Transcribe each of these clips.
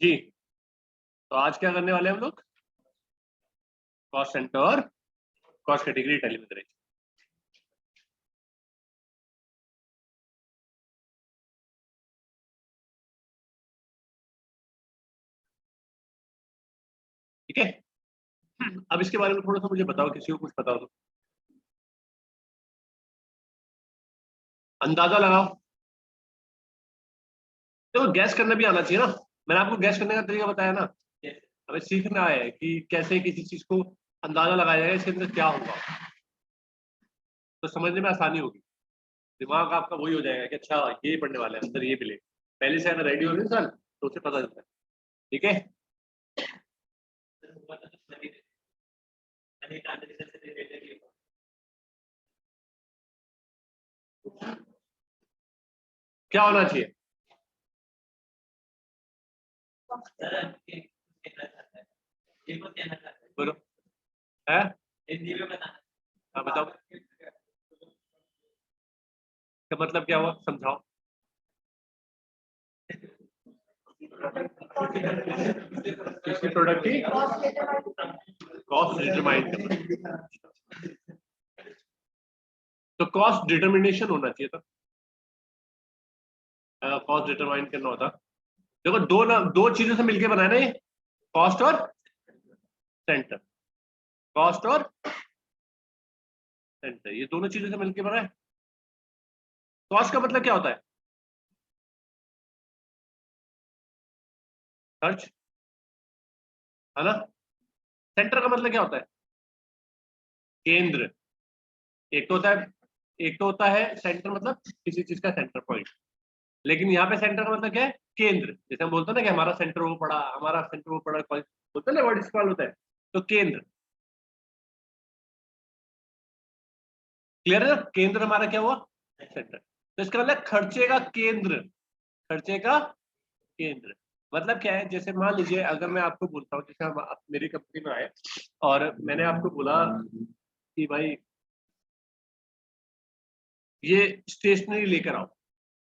जी। तो आज क्या करने वाले हैं हम लोग? कॉस्ट सेंटर और कॉस्ट कैटेगरी टेलीमेट्री। ठीक है। अब इसके बारे में थोड़ा सा मुझे बताओ, किसी को कुछ बताओ तो अंदाजा लगाओ। देखो गैस करना भी आना चाहिए ना। मैंने आपको गैस करने का तरीका बताया ना। हमें सीखना है कि कैसे किसी चीज को अंदाजा लगाया जाएगा, इसके अंदर क्या होगा, तो समझने में आसानी होगी। दिमाग आपका वही हो जाएगा कि अच्छा ये पढ़ने वाले हैं, अंदर ये मिले। पहले से अगर रेडी हो इंसान तो उसे पता चलता है। ठीक है। क्या होना चाहिए? बोलो। है? हाँ बताओ, क्या मतलब क्या हुआ, समझाओ। किसी प्रोडक्ट की कॉस्ट डिटरमाइन करना, तो कॉस्ट डिटर्मिनेशन होना चाहिए था। कॉस्ट डिटरमाइन करना होता। देखो दो चीजों से मिलकर बनाया ना ये, कॉस्ट और सेंटर। कॉस्ट और सेंटर ये दोनों चीजों से मिलकर बना है। कॉस्ट का मतलब क्या होता है? खर्च, है ना। सेंटर का मतलब क्या होता है? केंद्र। एक तो होता है एक तो होता है सेंटर, मतलब किसी चीज का सेंटर पॉइंट। लेकिन यहाँ पे सेंटर का मतलब क्या है? केंद्र। जैसे हम बोलते हैं ना कि हमारा सेंटर वो पड़ा, हमारा सेंटर वो पड़ा, बोलते हैं ना, वर्ड इस्तेमाल होता है। तो केंद्र, क्लियर है ना। केंद्र हमारा क्या हुआ? सेंटर। तो इसका मतलब खर्चे का केंद्र। खर्चे का केंद्र मतलब क्या है? जैसे मान लीजिए अगर मैं आपको बोलता हूँ, जैसे हम आप मेरी कंपनी में आए और मैंने आपको बोला कि भाई ये स्टेशनरी लेकर आओ।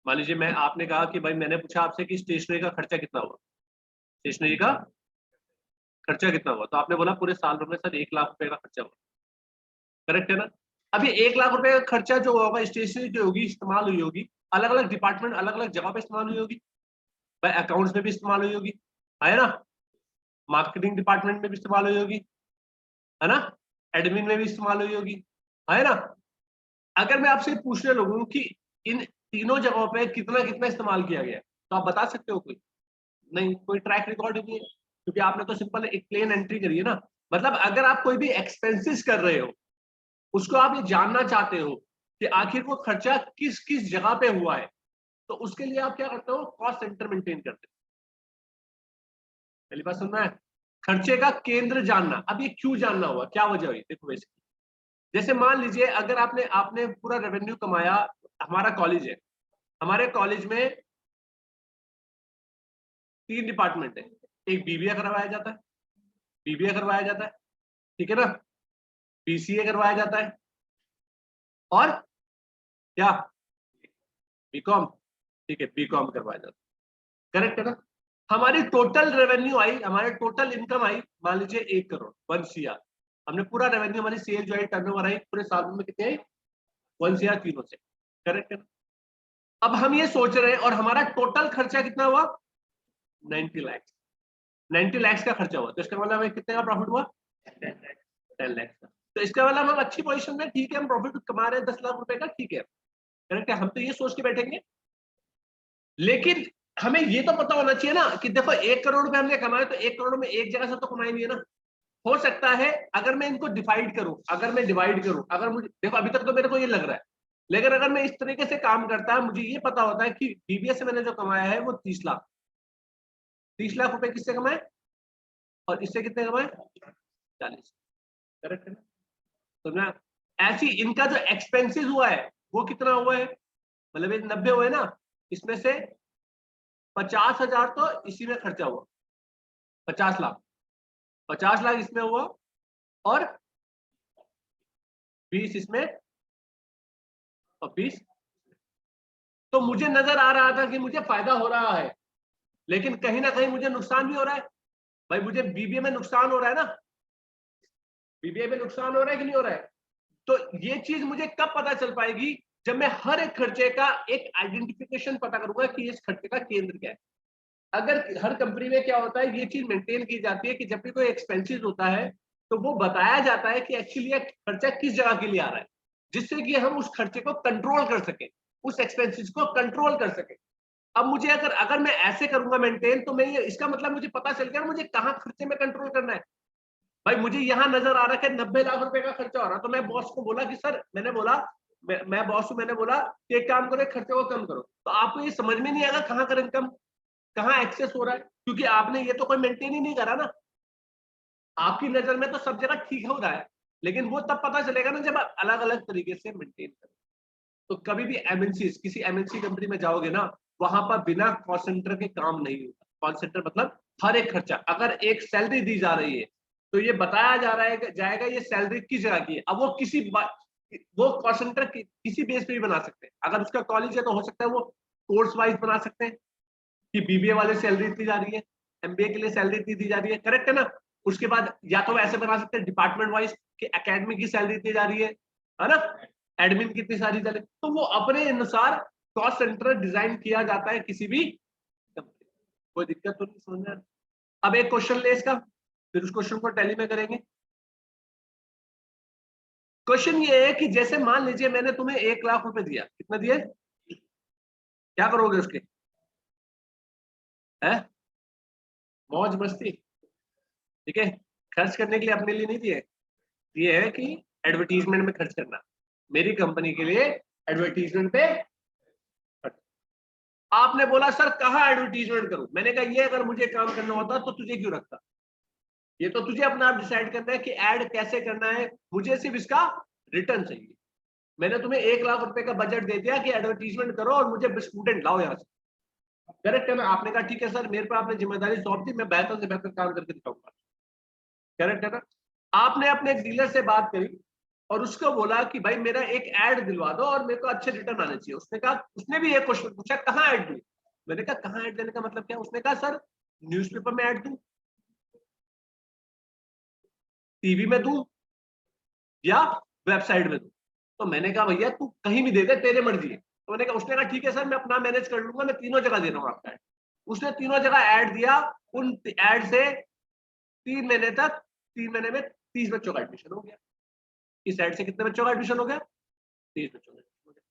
मान लीजिए मैं आपने कहा कि भाई, मैंने पूछा आपसे कि स्टेशनरी का खर्चा कितना हुआ, स्टेशनरी का खर्चा कितना हुआ, तो आपने बोला पूरे साल भर में सर 1 लाख रुपए का खर्चा हुआ। करेक्ट है ना। अभी 1 लाख रुपए का खर्चा जो होगा, स्टेशनरी जो होगी इस्तेमाल हुई होगी, अलग अलग डिपार्टमेंट अलग अलग जगह पे इस्तेमाल हुई होगी। भाई अकाउंट्स में भी इस्तेमाल हुई होगी, है ना। मार्केटिंग डिपार्टमेंट में भी इस्तेमाल हुई होगी, है ना। एडमिन में भी इस्तेमाल हुई होगी, है ना। अगर मैं आपसे पूछने लगूं कि इन तीनों जगहों पे कितना कितना इस्तेमाल किया गया, तो आप बता सकते हो? कोई नहीं, कोई ट्रैक रिकॉर्ड ही नहीं है, क्योंकि आपने तो सिंपल एक प्लेन एंट्री करी है ना। मतलब अगर आप कोई भी एक्सपेंसेस कर रहे हो, उसको आप ये जानना चाहते हो कि आखिर वो खर्चा किस किस जगह पे हुआ है, तो उसके लिए आप क्या करते हो? कॉस्ट सेंटर मेंटेन करते हो। पहली बात सुनना है, खर्चे का केंद्र जानना। अब ये क्यों जानना हुआ, क्या वजह हुई? देखो वैसे, जैसे मान लीजिए अगर आपने आपने पूरा रेवेन्यू कमाया। हमारा कॉलेज है, हमारे कॉलेज में 3 डिपार्टमेंट है। एक बीबीए करवाया जाता है, बीबीए करवाया जाता है, ठीक है ना। बीसीए करवाया जाता है, और क्या? बीकॉम। ठीक है, बीकॉम करवाया जाता है, करेक्ट है ना। हमारी टोटल रेवेन्यू आई, हमारे टोटल इनकम आई, मान लीजिए 1 करोड़, 1 CR। हमने पूरा रेवेन्यू, हमारी सेल जो है टर्नओवर आई पूरे साल में कितनी आई? 1 CR तीनों से, करेक्ट है ना। अब हम ये सोच रहे हैं, और हमारा टोटल खर्चा कितना हुआ? 90 लाख। 90 लाख का खर्चा हुआ, तो इसका मतलब हमें कितने का प्रॉफिट हुआ? 10 लाख का। तो इसका मतलब हम अच्छी पोजीशन में, ठीक है, हम प्रॉफिट कमा रहे हैं 10 लाख रुपए का, ठीक है, करेक्ट है। हम तो ये सोच के बैठेंगे, लेकिन हमें ये तो पता होना चाहिए ना कि देखो 1 करोड़ रुपए हमने कमाए, तो 1 करोड़ में एक जगह से तो कमाई नहीं है ना। हो सकता है अगर मैं इनको डिवाइड करूं, अगर मैं डिवाइड करूं, अगर मुझे देखो अभी तक तो मेरे को ये लग रहा है, लेकिन अगर मैं इस तरीके से काम करता है, मुझे ये पता होता है कि बीबीए से मैंने जो कमाया है वो 30 लाख, 30 लाख रुपए किससे कमाए, और इससे कितने कमाए? 40। करेक्ट है ना। तो ना, ऐसी इनका जो एक्सपेंसिस हुआ है वो कितना हुआ है? मतलब ये 90 हुए ना, इसमें से 50,000 तो इसी में खर्चा हुआ, 50 लाख। 50 लाख इसमें हुआ, और 20 इसमें, और 20। तो मुझे नजर आ रहा था कि मुझे फायदा हो रहा है, लेकिन कहीं ना कहीं मुझे नुकसान भी हो रहा है भाई, मुझे बीबीए में नुकसान हो रहा है ना, बीबीए में नुकसान हो रहा है कि नहीं हो रहा है? तो ये चीज मुझे कब पता चल पाएगी? जब मैं हर एक खर्चे का एक आइडेंटिफिकेशन पता करूंगा कि इस खर्चे का केंद्र क्या है। अगर हर कंपनी में क्या होता है, ये चीज मेंटेन की जाती है कि जब भी कोई एक्सपेंसेस होता है तो वो बताया जाता है कि एक्चुअली ये खर्चा किस जगह के लिए आ रहा है, जिससे कि हम उस खर्चे को कंट्रोल कर सके, उस एक्सपेंसेस को कंट्रोल कर सके। अब मुझे अगर अगर मैं ऐसे करूंगा मेंटेन, तो मैं ये इसका मतलब मुझे पता चल गया मुझे कहाँ खर्चे में कंट्रोल करना है। भाई मुझे यहाँ नजर आ रहा है 90 लाख रुपए का खर्चा हो रहा है, तो मैं बॉस को बोला कि सर, मैंने बोला मैं बॉस को मैंने बोला कि एक काम करो, खर्चे को कम करो। तो आपको ये समझ में नहीं आएगा कहाँ कर इनकम, कहाँ एक्सेस हो रहा है, क्योंकि आपने ये तो कोई मेंटेन ही नहीं करा ना। आपकी नजर में तो सब जगह ठीक हो रहा है, लेकिन वो तब पता चलेगा ना जब आप अलग अलग तरीके से मेंटेन करें। तो कभी भी एमएनसी, किसी एमएनसी कंपनी में जाओगे ना, वहां पर बिना कॉस्ट सेंटर के काम नहीं होता। कॉस्ट सेंटर मतलब हर एक खर्चा, अगर एक सैलरी दी जा रही है तो ये बताया जा रहा है जाएगा ये सैलरी किस जगह की है। अब वो वो कॉस्ट सेंटर किसी बेस पे भी बना सकते हैं। अगर उसका कॉलेज है तो हो सकता है वो कोर्स वाइज बना सकते हैं कि बीबीए वाले सैलरी इतनी जा रही है, एमबीए के लिए सैलरी इतनी दी जा रही है, करेक्ट है ना। उसके बाद या तो ऐसे बना सकते हैं डिपार्टमेंट वाइज कि एकेडमी की सैलरी इतनी जा रही है ना, एडमिन कितनी सारी चले, तो वो अपने अनुसार कॉस्ट सेंटर डिजाइन किया जाता है किसी भी कंपनी। कोई दिक्कत तो नहीं समझ में? अब एक क्वेश्चन ले इसका, फिर उस क्वेश्चन को टैली में करेंगे। क्वेश्चन ये है कि जैसे मान लीजिए मैंने तुम्हें 1 लाख रुपए दिया, कितना दिए, क्या करोगे उसके? है मौज मस्ती, ठीक है, खर्च करने के लिए अपने लिए नहीं दिए, ये है कि एडवर्टीजमेंट में खर्च करना, मेरी कंपनी के लिए एडवर्टीजमेंट पे। आपने बोला सर कहाँ एडवर्टीजमेंट करूं, मैंने कहा ये अगर मुझे काम करना होता तो तुझे क्यों रखता, ये तो तुझे अपना आप डिसाइड करना है कि ऐड कैसे करना है, मुझे सिर्फ इसका रिटर्न चाहिए। मैंने तुम्हें 1 लाख रुपए का बजट दे दिया कि एडवर्टीजमेंट करो और मुझे स्टूडेंट लाओ यहाँ से, करेक्ट है ना। आपने कहा ठीक है सर, मेरे पे आपने जिम्मेदारी सौंप दी, मैं बेहतर से बेहतर काम करके दिखाऊंगा, करेक्ट है ना। आपने अपने एक डीलर से बात करी और उसको बोला कि भाई मेरा एक ऐड दिलवा दो और मेरे को अच्छे रिटर्न आने चाहिए। उसने कहा, उसने भी एक क्वेश्चन पूछा कहाँ ऐड दूं। मैंने कहा कहाँ ऐड देने का मतलब क्या? उसने कहा सर न्यूज़पेपर में ऐड दूं, टीवी में दूं या वेबसाइट में दूं। तो मैंने कहा भैया तू कहीं भी दे दे, तेरे मर्जी है। तो मैंने कहा, उसने कहा ठीक है सर मैं अपना मैनेज कर लूंगा, मैं तीनों जगह दे रहा हूँ आपका ऐड। उसने तीनों जगह ऐड दिया। उन ऐड से 3 महीने तक, 3 महीने में 30 बच्चों का एडमिशन हो गया। इस ऐड से कितने बच्चों का एडमिशन हो गया? 30 बच्चों का एडमिशन हो गया।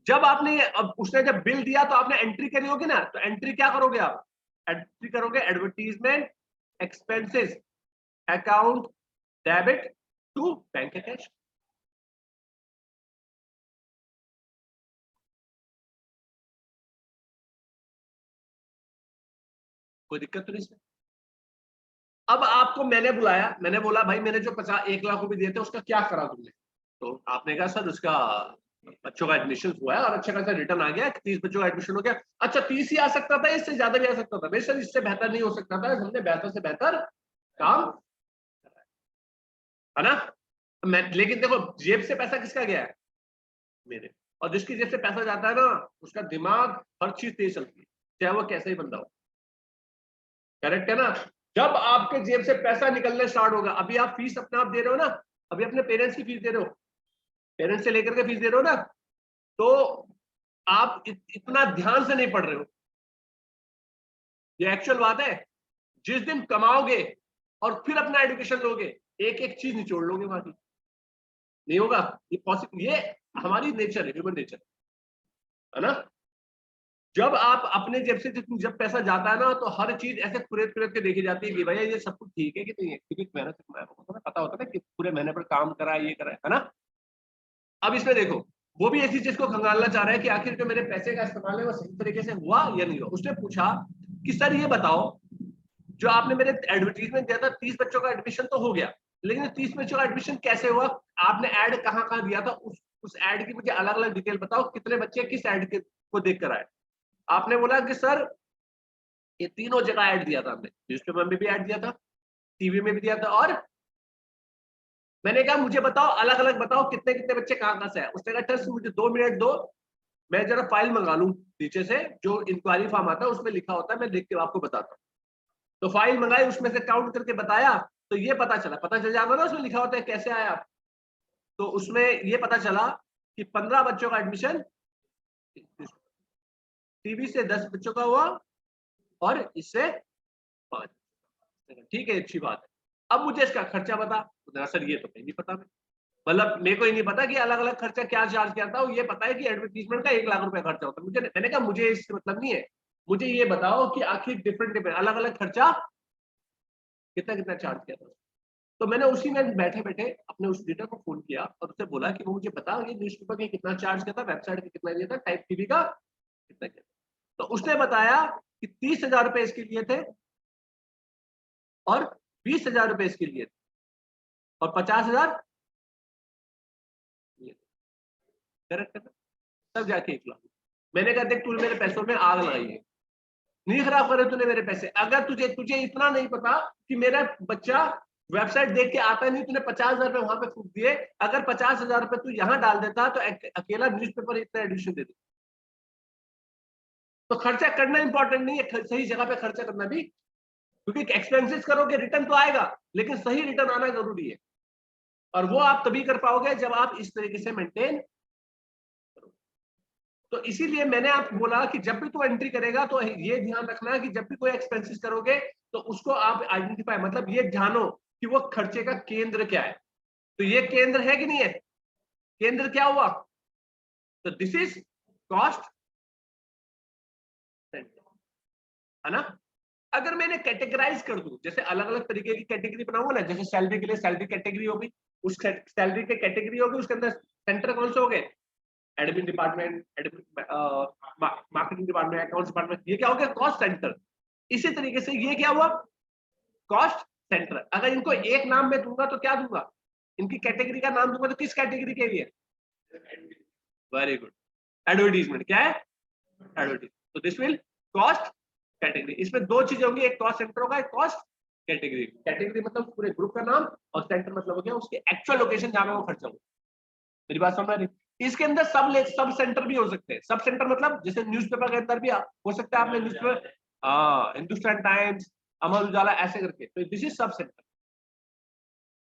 जब आपने अब उसने जब बिल दिया तो आपने एंट्री करी होगी ना, तो एंट्री क्या करोगे आप? एंट्री करोगे advertisement expenses account debit to bank cash. कोई दिक्कत तो नहीं इसमें? अब आपको मैंने बुलाया, मैंने बोला भाई मैंने जो 1 लाख रुपए दिए थे उसका क्या करा तुमने? तो आपने कहा सर उसका बच्चों का एडमिशन हुआ है और अच्छा खासा रिटर्न आ गया, 30 बच्चों का एडमिशन हो गया। अच्छा 30 ही आ सकता था, इससे ज्यादा भी आ सकता था। भाई सर इससे बेहतर नहीं हो सकता था, हमने बेहतर से बेहतर काम, है ना। मैं लेकिन देखो जेब से पैसा किसका गया है? मेरे। और जिसकी जेब से पैसा जाता है ना, उसका दिमाग हर चीज तेज चलती है, चाहे वो कैसे ही बंदा हो, करेक्ट है ना। जब आपके जेब से पैसा निकलने स्टार्ट होगा, अभी आप फीस अपने आप दे रहे हो ना, अभी अपने पेरेंट्स की फीस दे रहे हो, पेरेंट्स से लेकर के फीस दे रहे हो ना, तो आप इतना ध्यान से नहीं पढ़ रहे हो। ये एक्चुअल बात है। जिस दिन कमाओगे और फिर अपना एडुकेशन लोगे, एक एक चीज निचोड़ लोगे वहां की, नहीं होगा ये पॉसिबल। ये हमारी नेचर है, ह्यूमन नेचर, है ना। जब आप अपने जेब से जब पैसा जाता है ना, तो हर चीज ऐसे कुरेद कुरेद के देखी जाती है कि भैया ये सब कुछ ठीक है कि नहीं है, क्योंकि मेहनत से कमाया होगा, पता होता है ना कि पूरे महीने पर काम करा है, ये करा है ना। अब इसमें देखो, वो भी ऐसी चीज को खंगालना चाह रहा है कि आखिर जो मेरे पैसे का इस्तेमाल है वो सही तरीके से हुआ या नहीं हुआ। उसने पूछा कि सर ये बताओ, जो आपने मेरे एडवर्टीजमेंट दिया था 30 बच्चों का एडमिशन तो हो गया, लेकिन 30 बच्चों का एडमिशन कैसे हुआ? आपने ऐड कहाँ कहाँ दिया था, उस ऐड की मुझे अलग अलग डिटेल बताओ, कितने बच्चे किस ऐड के को देख कर आए? आपने बोला कि सर ये तीनों जगह ऐड दिया था हमने, न्यूज़पेपर में भी ऐड दिया था, टीवी में भी दिया था, और मैंने कहा मुझे बताओ अलग अलग बताओ कितने कितने बच्चे कहाँ कहाँ से आए। उसने कहा सर मुझे 2 मिनट दो, मैं जरा फाइल मंगा लूं नीचे से, जो इंक्वायरी फॉर्म आता है उसमें लिखा होता है, मैं देख के आपको बताता हूँ। तो फाइल मंगाई, उसमें से काउंट करके बताया, तो ये पता चल जाता ना, उसमें लिखा होता है कैसे आया। तो उसमें ये पता चला कि 15 बच्चों का एडमिशन टीवी से 10 बच्चों का हुआ और इससे 5। ठीक है, अच्छी बात है। अब मुझे इसका खर्चा बता। सर ये तो नहीं पता, मतलब मेरे को ही नहीं पता कि अलग अलग खर्चा क्या चार्ज किया था। ये पता है कि एडवर्टीजमेंट का 1 लाख रुपया खर्चा होता है। मैंने कहा मुझे इससे मतलब नहीं है, मुझे ये बताओ कि आखिर डिफरेंट अलग अलग खर्चा कितना कितना चार्ज किया था। तो मैंने उसी में बैठे बैठे अपने उस रीडर को फोन किया और उससे बोला कि वो मुझे बता ये न्यूज़पेपर के कितना चार्ज किया था, वेबसाइट का कितना दिया था, टाइप टीवी का कितना किया था। तो उसने बताया कि 30,000 रुपए इसके लिए थे और 20,000 रुपए इसके लिए थे और 50,000 करेक्ट है। तब जाके 1 लाख। मैंने कहा देख तूने मेरे पैसों में आग लगाई है, नहीं खराब करे तूने मेरे पैसे। अगर तुझे इतना नहीं पता कि मेरा बच्चा वेबसाइट देख के आता नहीं, तूने 50,000 रुपए वहां पे फूक दिए। अगर 50,000 रुपए तू यहाँ डाल देता तो अकेला न्यूज़पेपर इतना एडिशन दे देता। तो खर्चा करना इंपॉर्टेंट नहीं है, सही जगह पे खर्चा करना भी, क्योंकि एक्सपेंसेस करोगे रिटर्न तो आएगा, लेकिन सही रिटर्न आना जरूरी है। और वो आप तभी कर पाओगे जब आप इस तरीके से मेंटेन करोगे। तो इसीलिए मैंने आपको बोला कि जब भी तू एंट्री करेगा तो ये ध्यान रखना कि जब भी कोई एक्सपेंसेस करोगे तो उसको आप आइडेंटिफाई, मतलब ये जानो कि वो खर्चे का केंद्र क्या है। तो ये केंद्र है कि नहीं है, केंद्र क्या हुआ, तो दिस इज कॉस्ट सेंटर, है ना। अगर मैंने कैटेगराइज कर दूं, जैसे अलग अलग तरीके की कैटेगरी बनाऊंगा ना, जैसे सैलरी के लिए सैलरी कैटेगरी होगी, उस सैलरी के कैटेगरी होगी, उसके अंदर सेंटर कौन से हो गए, admin department, marketing department, accounts department, ये क्या हो गया कॉस्ट सेंटर। इसी तरीके से ये क्या हुआ कॉस्ट सेंटर। अगर इनको एक नाम में दूंगा तो क्या दूंगा, इनकी कैटेगरी का नाम दूंगा तो किस कैटेगरी के लिए, वेरी गुड, एडवर्टीजमेंट। क्या है एडवर्टीजमेंट, तो दिस विल कॉस्ट कैटेगरी। इसमें 2 चीजें होंगी, एक कॉस्ट सेंटर होगा, एक कॉस्ट कैटेगरी। कैटेगरी मतलब पूरे ग्रुप का नाम और सेंटर मतलब हो गया उसके एक्चुअल लोकेशन जहां पे वो खर्चा हुआ। मेरी बात समझ रही। इसके अंदर सब सेंटर भी हो सकते हैं। सब सेंटर मतलब जैसे न्यूज़पेपर के अंदर भी हो सकता है, आपने न्यूज़पेपर हिंदुस्तान टाइम्स, अमर उजाला ऐसे करके, तो दिस इज सब सेंटर।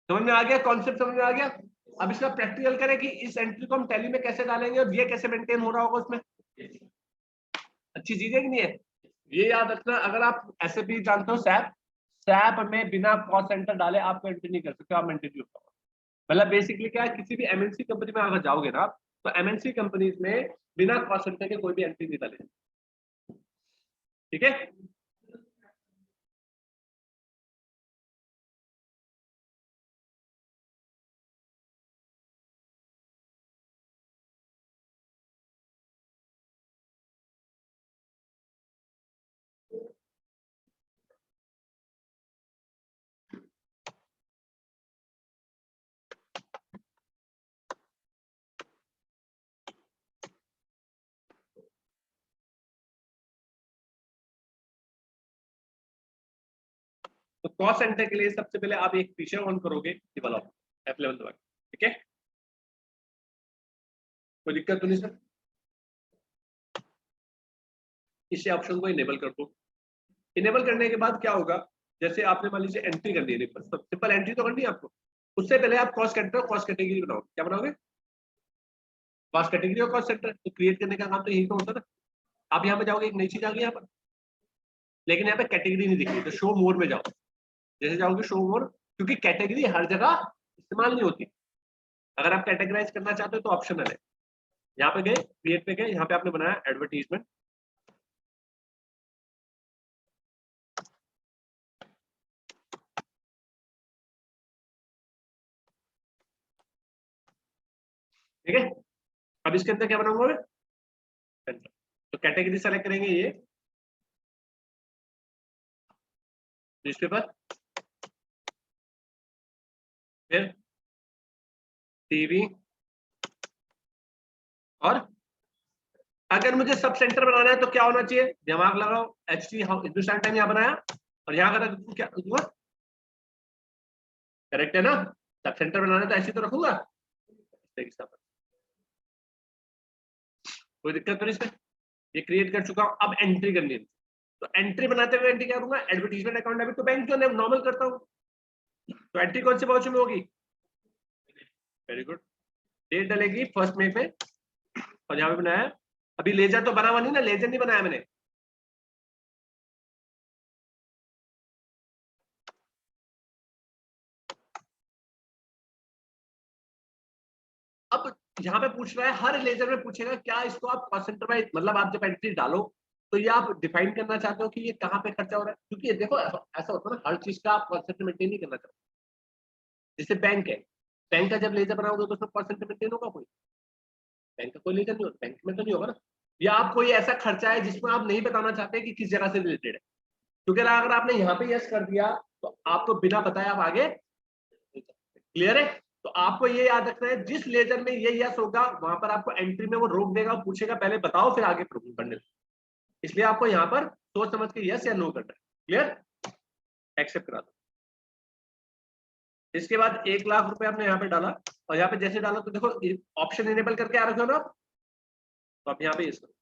समझ में आ गया, कॉन्सेप्ट समझ में आ गया। अब इसका प्रैक्टिकल करें कि इस एंट्री को हम टैली में कैसे डालेंगे और ये कैसे मेंटेन हो रहा होगा उसमें। अच्छी चीज है कि नहीं है, ये याद रखना। अगर आप ऐसे भी जानते हो सैप, सैप में बिना कॉस्ट सेंटर डाले आपको एंट्री नहीं कर सकते, आप मेंटेन नहीं होगा। मतलब बेसिकली क्या है, किसी भी एमएनसी कंपनी में अगर जाओगे ना आप, तो एमएनसी कंपनीज में बिना कॉस्ट सेंटर के कोई भी एंट्री नहीं डाले, ठीक है। तो कॉस्ट सेंटर के लिए सबसे पहले आप एक फीचर ऑन करोगे, डेवलप F11 दबा के, ठीक है। कोई दिक्कत तो नहीं सर, इस ऑप्शन को इनेबल कर दो। इनेबल करने के बाद क्या होगा, जैसे आपने मान लीजिए एंट्री करनी है, सिंपल एंट्री तो करनी है आपको। उससे पहले आप कॉस्ट सेंटर कॉस्ट कैटेगरी बनाओ। क्या बनाओगे, कॉस्ट कैटेगरी और कॉस्ट सेंटर। तो क्रिएट करने का काम तो यही तो होता है ना। आप यहाँ पे जाओगे, एक नई चीज आ गई यहाँ पर, लेकिन यहाँ पे कैटेगरी नहीं दिख रही, तो शो मोर में जाओ। जैसे जाओगे शो मोर, क्योंकि कैटेगरी हर जगह इस्तेमाल नहीं होती। अगर आप कैटेगराइज करना चाहते हो तो ऑप्शनल है। यहाँ पे गए, क्रिएट पे गए, यहाँ पे आपने बनाया एडवर्टीजमेंट, ठीक है। अब इसके अंदर क्या बनाऊंगा मैं, सेंटर। तो कैटेगरी सेलेक्ट करेंगे, ये न्यूज़पेपर, फिर टीवी, और अगर मुझे सब सेंटर बनाना है तो क्या होना चाहिए, दिमाग लगाओ। HT हिंदुस्तान टाइम यहाँ बनाया और यहाँ का क्या हुआ, करेक्ट है ना। सब सेंटर बनाना है तो ऐसे तो रखूंगा। कोई दिक्कत तो नहीं इसमें, ये क्रिएट कर चुका हूं, अब एंट्री करनी है। तो एंट्री बनाते हुए एंट्री क्या करूंगा, advertisement account debit to bank, जो नॉर्मल करता हूं। तो एंट्री कौन से वाउचर में होगी, वेरी गुड, डेट डलेगी 1 मई पे, और यहाँ पे बनाया, अभी लेजर तो बना हुआ नहीं ना, लेजर नहीं बनाया मैंने। अब यहाँ पे पूछ रहा है, हर लेजर में पूछेगा क्या इसको आप परसेंट वाइज, मतलब आप जब एंट्री डालो तो ये आप डिफाइन करना चाहते हो कि ये कहाँ पे खर्चा हो रहा है, क्योंकि देखो ऐसा होता है ना, हर चीज का आप परसेंट मेंटेन नहीं करना चाहते। जैसे बैंक है, बैंक का जब लेजर बनाओगे तो उसमें परसेंट मेंटेन होगा कोई, बैंक का कोई लेजर नहीं होता, बैंक में तो नहीं होगा ना। या आप कोई ऐसा खर्चा है जिसमें आप नहीं बताना चाहते कि किस जगह से रिलेटेड है, क्योंकि अगर आपने यहाँ पे यस कर दिया तो आपको बिना बताए आप आगे, क्लियर है। तो आपको ये याद रखना है, जिस लेजर में ये यस होगा वहां पर आपको एंट्री में वो रोक देगा, पूछेगा पहले बताओ फिर आगे बढ़ने, इसलिए आपको यहाँ पर सोच समझ के यस या नो करना है, क्लियर, एक्सेप्ट करा दो। इसके बाद 1,00,000 रुपए आपने यहाँ पे डाला, और यहाँ पे जैसे डाला तो देखो ऑप्शन इनेबल करके आ रखे हो ना, तो आप यहाँ पे यस करो।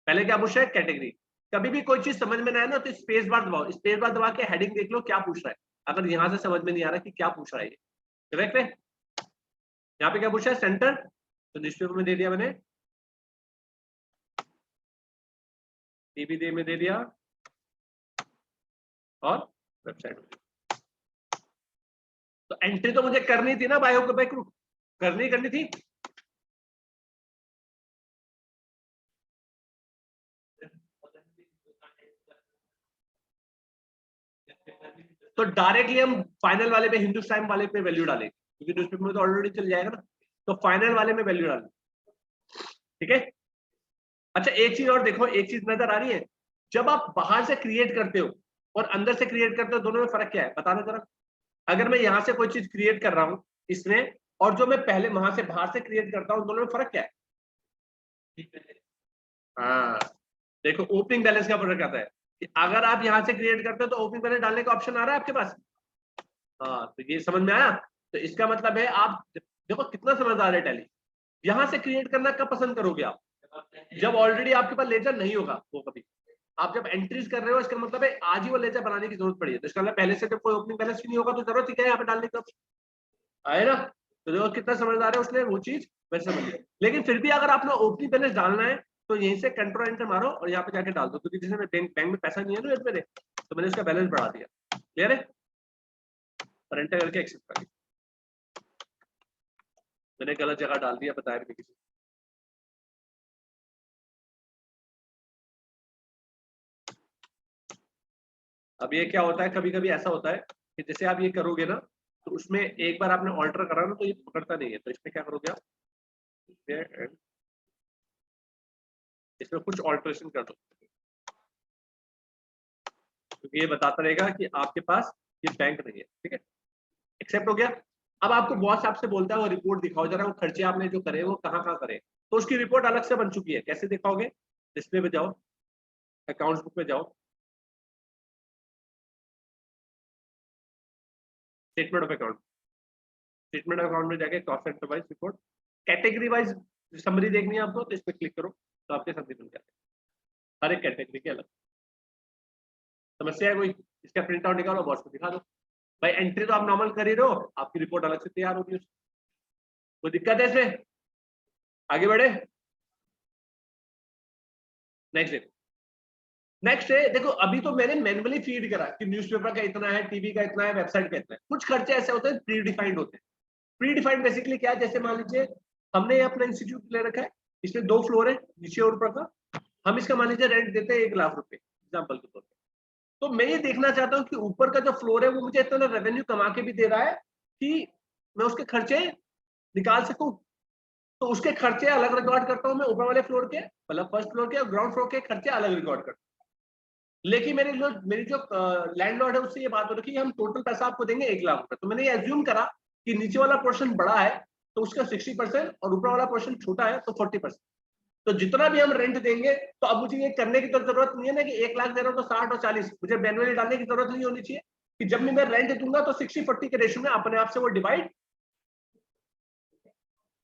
पहले क्या पूछ रहा है, कैटेगरी, कभी भी कोई चीज समझ में ना आए ना तो स्पेस बार दबाओ, स्पेस बार दबा के हेडिंग देख लो क्या पूछ रहा है, अगर यहाँ से समझ में नहीं आ रहा कि क्या पूछ रहा है ये, करेक्ट है। यहाँ पे क्या पूछा है, सेंटर, तो न्यूज़पेपर में दे दिया मैंने, टीवी दे में दे दिया, और वेबसाइट में। तो एंट्री तो मुझे करनी थी ना बायो को बैक, करनी थी। तो डायरेक्टली हम फाइनल वाले पे, हिंदुस्तान वाले पे वैल्यू डालेंगे, क्योंकि न्यूज़पेपर में तो ऑलरेडी चल जाएगा ना, तो फाइनल वाले में वैल्यू डालेंगे, ठीक है। अच्छा एक चीज और देखो, एक चीज नजर आ रही है, जब आप बाहर से क्रिएट करते हो और अंदर से क्रिएट करते हो, दोनों में फर्क क्या है बताना जरा। अगर मैं यहाँ से कोई चीज क्रिएट कर रहा हूँ इसमें, और जो मैं पहले वहां से बाहर से क्रिएट करता हूँ, दोनों में फर्क क्या है। हाँ देखो, ओपनिंग बैलेंस का फर्क आता है कि अगर आप यहाँ से क्रिएट करते हो तो ओपनिंग बैलेंस डालने का ऑप्शन आ रहा है आपके पास। हाँ तो ये समझ में आया, तो इसका मतलब है आप देखो कितना समझदार है टैली। यहाँ से क्रिएट करना कब पसंद करोगे आप, जब ऑलरेडी आपके पास लेजर नहीं होगा, वो कभी आप जब एंट्रीज कर रहे हो, इसका मतलब है आज ही वो लेजर बनाने की जरूरत पड़ी है, तो इसका मतलब पहले से जब कोई ओपनिंग बैलेंस नहीं होगा तो जरूरत ही क्या है यहाँ पे डालने की, आए ना। तो देखो कितना समझदार है उसने वो चीज वैसे समझ लिया। लेकिन फिर भी अगर आपने ओपनिंग बैलेंस डालना है तो यहीं से कंट्रोल एंटर मारो और यहाँ पे जाके डाल दो, क्योंकि जैसे बैंक में पैसा नहीं है ना मेरे, तो मैंने इसका बैलेंस बढ़ा दिया, क्लियर है, और एंटर करके एक्सेप्ट कर दिया। मैंने गलत जगह डाल दिया, बताया भी किसी। अब ये क्या होता है, कभी कभी ऐसा होता है कि जैसे आप ये करोगे ना, तो उसमें एक बार आपने ऑल्टर करा ना तो ये पकड़ता नहीं है, तो इसमें क्या करोगे आप, इसमें कुछ ऑल्ट्रेशन कर दो, क्योंकि ये बताता रहेगा कि आपके पास ये बैंक नहीं है, ठीक है, एक्सेप्ट हो गया। अब आपको बॉस आपसे बोलता है वो रिपोर्ट दिखाओ जरा, वो खर्चे आपने जो करे वो कहाँ कहाँ करे, तो उसकी रिपोर्ट अलग से बन चुकी है, कैसे दिखाओगे, डिस्प्ले पे जाओ, अकाउंट्स बुक में जाओ, statement of account, statement of account में जाके cost centre wise report, category wise summary देखनी है आपको, तो इस पर क्लिक करो तो आपके सामने मिल जाएगा हर एक कैटेगरी के अलग। समस्या है कोई, इसका प्रिंट आउट निकालो, बॉस को दिखा दो, भाई एंट्री तो आप नॉर्मल कर ही रहो, आपकी रिपोर्ट अलग से तैयार होगी, कोई दिक्कत है इसमें, आगे बढ़े। नेक्स्ट नेक्स्ट है, देखो अभी तो मैंने मैनुअली फीड करा कि न्यूज़पेपर का इतना है, टीवी का इतना है, वेबसाइट का इतना है, कुछ खर्चे ऐसे होते हैं प्री डिफाइंड होते हैं। प्री डिफाइंड बेसिकली क्या है, जैसे मान लीजिए हमने अपना इंस्टीट्यूट ले रखा है, इसमें 2 फ्लोर है, नीचे और ऊपर का, हम इसका मान लीजिए रेंट देते हैं 1,00,000 रुपए एग्जाम्पल के तौर पर, तो मैं ये देखना चाहता हूँ कि ऊपर का जो फ्लोर है वो मुझे इतना रेवेन्यू कमा के भी दे रहा है कि मैं उसके खर्चे निकाल सकूं, तो उसके खर्चे अलग रिकॉर्ड करता हूं मैं, ऊपर वाले फ्लोर के मतलब फर्स्ट फ्लोर के और ग्राउंड फ्लोर के खर्चे अलग रिकॉर्ड करता हूं। लेकिन मेरी जो लैंडलॉर्ड है उससे ये बात हो रही है कि हम टोटल पैसा आपको देंगे 1,00,000 रुपए, तो मैंने ये एज्यूम करा कि नीचे वाला पोर्शन बड़ा है तो उसका 60% और ऊपर वाला पोर्शन छोटा है तो 40%, तो जितना भी हम रेंट देंगे, तो अब मुझे ये करने की तो जरूरत नहीं है ना कि 1,00,000 दे रहा हूं तो 60 और 40 मुझे मैनुअली डालने की जरूरत नहीं होनी चाहिए, कि जब मैं रेंट दूंगा तो 60-40 के रेशियो में अपने आप से वो डिवाइड,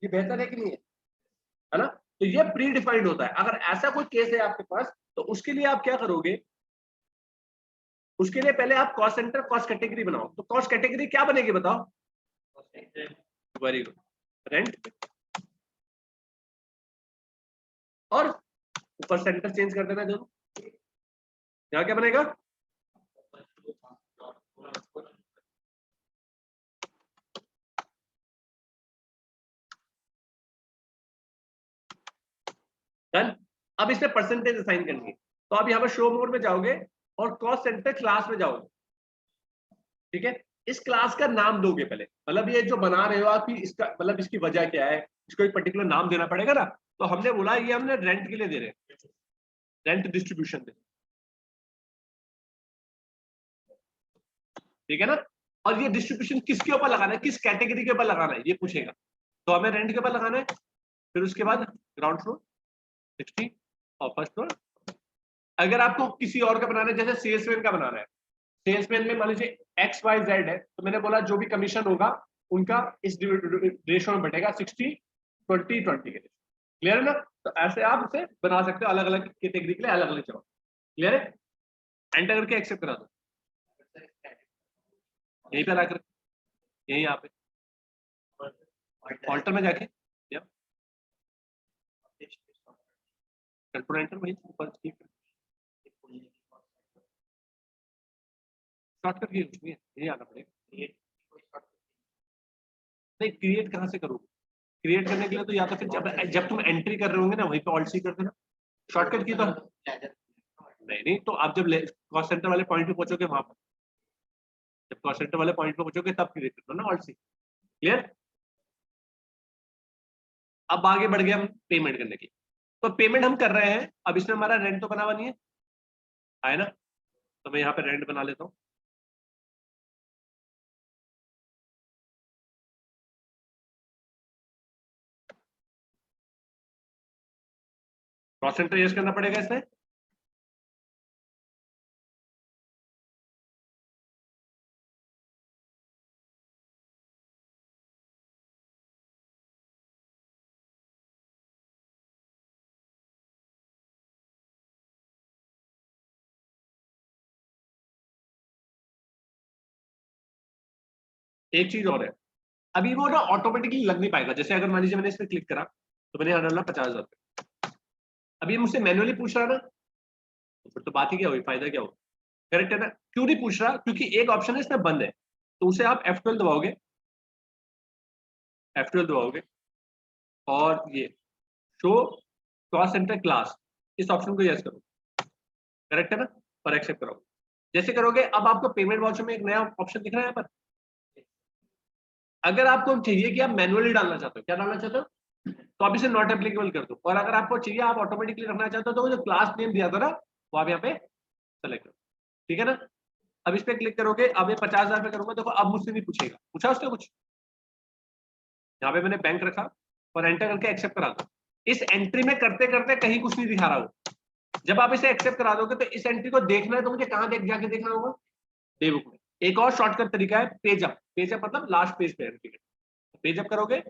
ये बेहतर है कि नहीं है ना। तो ये प्री डिफाइंड होता है। अगर ऐसा कोई केस है आपके पास तो उसके लिए आप क्या करोगे, उसके लिए पहले आप कॉस्ट सेंटर कॉस्ट कैटेगरी बनाओ। तो कॉस्ट कैटेगरी क्या बनेगी बताओ? वेरी गुड, रेंट, और ऊपर सेंटर चेंज कर देना दोनों। यहाँ क्या बनेगा? डन। अब इसमें परसेंटेज असाइन करनी है, तो आप यहाँ पर शो मोड में जाओगे और कॉस्ट सेंटर क्लास में जाओगे। ठीक है, इस क्लास का नाम दोगे पहले, मतलब ये जो बना रहे हो आप, इसका मतलब इसकी वजह क्या है, इसको एक पर्टिकुलर नाम देना पड़ेगा ना। तो हमने बोला ये हमने रेंट के लिए दे रहे हैं, रेंट डिस्ट्रीब्यूशन दे, ठीक है ना। और ये डिस्ट्रीब्यूशन किसके ऊपर लगाना है, किस कैटेगरी के ऊपर लगाना है ये पूछेगा। तो हमें रेंट के ऊपर लगाना है, फिर उसके बाद ग्राउंड फ्लोर 60 और फर्स्ट फ्लोर। अगर आपको किसी और का बनाना है, जैसे सेल्समैन का बनाना है, सेल्समैन में मान लीजिए XYZ है, तो मैंने बोला जो भी कमीशन होगा उनका इस रेशो में बटेगा 60-20-20 के। क्लियर है ना। तो ऐसे आप इसे बना सकते हो, अलग अलग कैटेगरी के लिए अलग अलग जगह। क्लियर है। एंटर करके एक्सेप्ट करा दो, यहीं पे लाकर, यहीं यहाँ पे ऑल्टर में जाके कंट्रोल एंटर, वहीं ऊपर शॉर्टकट की कुछ नहीं है, यही आना पड़ेगा। नहीं, क्रिएट कहाँ से करोगे? क्रिएट करने के लिए तो या तो फिर जब तुम एंट्री कर रहे होंगे ना, वहीं पे ऑल्ट सी कर देना। शॉर्टकट की तो नहीं, तो आप जब कॉस्ट सेंटर वाले पॉइंट पे पहुंचोगे, वहां पर जब कॉस्ट सेंटर वाले पॉइंट पे पहुंचोगे तब क्रिएट कर दो ना, ऑल्ट सी। क्लियर। अब आगे बढ़ गए हम पेमेंट करने की। तो पेमेंट हम कर रहे हैं, अब इसमें हमारा रेंट तो बना हुआ नहीं है, आए ना। तो मैं यहाँ पे रेंट बना लेता हूँ। कॉस्ट सेंटर यूज करना पड़ेगा इसमें। एक चीज और है, अभी वो ना ऑटोमेटिकली लग नहीं पाएगा। जैसे अगर मान लीजिए मैंने इस पर क्लिक करा तो मैंने यहाँ डाला 50,000 रुपये, अभी मुझसे मैनुअली पूछ रहा ना, तो फिर तो बात ही क्या हुई, फायदा क्या हुआ। करेक्ट है ना। क्यों नहीं पूछ रहा? क्योंकि एक ऑप्शन है इसमें बंद है, तो उसे आप F12 दबाओगे, F12 दबाओगे और ये शो कॉस्ट सेंटर क्लास, इस ऑप्शन को यस करो। करेक्ट है ना, और एक्सेप्ट करोगे। जैसे करोगे अब आपको पेमेंट वाउचर में एक नया ऑप्शन दिख रहा है यहाँ पर। अगर आपको चाहिए कि आप मैनुअली डालना चाहते हो, क्या डालना चाहते हो, तो आप इसे नॉट एप्लीकेबल कर दो। और अगर आपको चाहिए आप ऑटोमेटिकली रखना चाहते हो, तो वो जो क्लास नेम दिया था ना, वो आप यहाँ पे सेलेक्ट करो। ठीक है ना। अब इस पे क्लिक करोगे, अब ये 50,000 पे करूंगा, देखो अब मुझसे नहीं पूछेगा, पूछा उसने कुछ? यहाँ पे मैंने बैंक रखा और एंटर करके एक्सेप्ट करा दो। इस एंट्री में करते करते कहीं कुछ नहीं दिखा रहा हो। जब आप इसे एक्सेप्ट करा दोगे तो इस एंट्री को देखना है तो मुझे कहाँ देख जाके देखना होगा, डे बुक में। एक और शॉर्टकट तरीका है पेज अप। पेज अप मतलब लास्ट पेज पे एंट्री। पेज अप करोगे,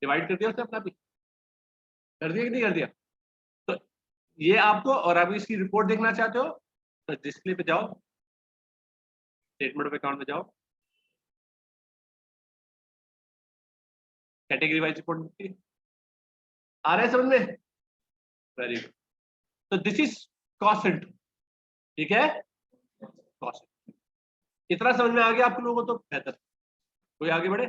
डिवाइड कर दिया उसने अपना भी, कर दिया कि नहीं कर दिया। तो ये आपको, और अभी इसकी रिपोर्ट देखना चाहते हो तो डिस्प्ले पे जाओ, स्टेटमेंट ऑफ अकाउंट में जाओ, कैटेगरी वाइज रिपोर्ट आ रहा है समझ में। Very good. तो दिस इज कॉस्ट सेंटर। ठीक है, कॉस्ट। इतना समझ में आ गया आप लोगों को तो बेहतर। कोई आगे बढ़े।